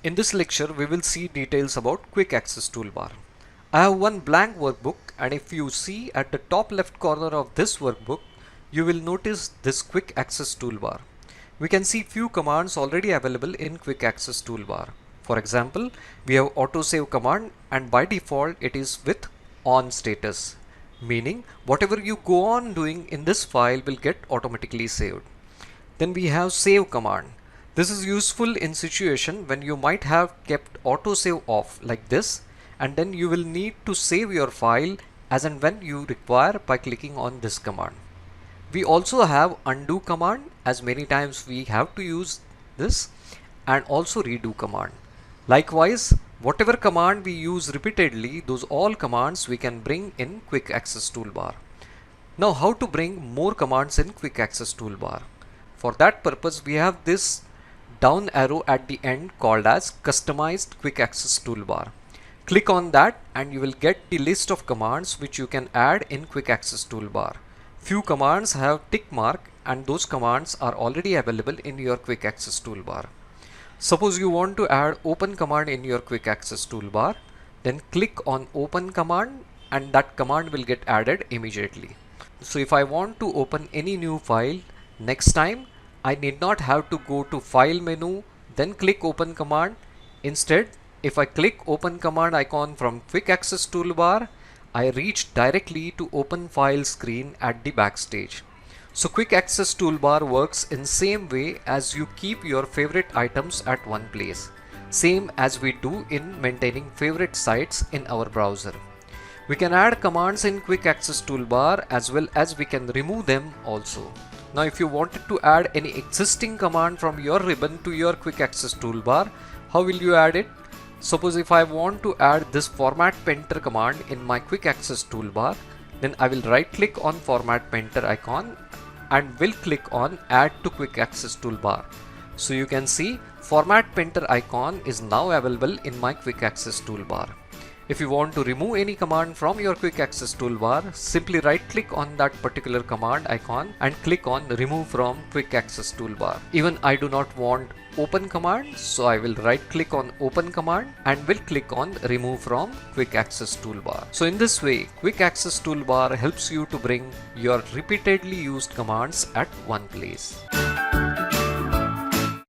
In this lecture, we will see details about Quick Access Toolbar. I have one blank workbook, and if you see at the top left corner of this workbook, you will notice this Quick Access Toolbar. We can see few commands already available in Quick Access Toolbar. For example, we have autosave command, and by default it is with on status, meaning whatever you go on doing in this file will get automatically saved. Then we have save command. This is useful in situation when you might have kept autosave off like this, and then you will need to save your file as and when you require by clicking on this command. We also have undo command, as many times we have to use this, and also redo command. Likewise, whatever command we use repeatedly, those all commands we can bring in Quick Access Toolbar. Now, how to bring more commands in Quick Access Toolbar? For that purpose, we have this down arrow at the end called as Customized Quick Access Toolbar. Click on that and you will get the list of commands which you can add in Quick Access Toolbar. Few commands have tick mark, and those commands are already available in your Quick Access Toolbar. Suppose you want to add open command in your Quick Access Toolbar, then click on open command and that command will get added immediately. So if I want to open any new file, next time I need not have to go to file menu, then click open command. Instead, if I click open command icon from Quick Access Toolbar, I reach directly to open file screen at the backstage. So Quick Access Toolbar works in same way as you keep your favorite items at one place, same as we do in maintaining favorite sites in our browser. We can add commands in Quick Access Toolbar as well as we can remove them also. Now if you wanted to add any existing command from your ribbon to your Quick Access Toolbar, how will you add it? Suppose if I want to add this Format Painter command in my Quick Access Toolbar, then I will right click on Format Painter icon and will click on Add to Quick Access Toolbar. So you can see Format Painter icon is now available in my Quick Access Toolbar. If you want to remove any command from your Quick Access Toolbar, simply right click on that particular command icon and click on Remove from Quick Access Toolbar. Even I do not want open command, so I will right click on open command and will click on Remove from Quick Access Toolbar. So in this way, Quick Access Toolbar helps you to bring your repeatedly used commands at one place.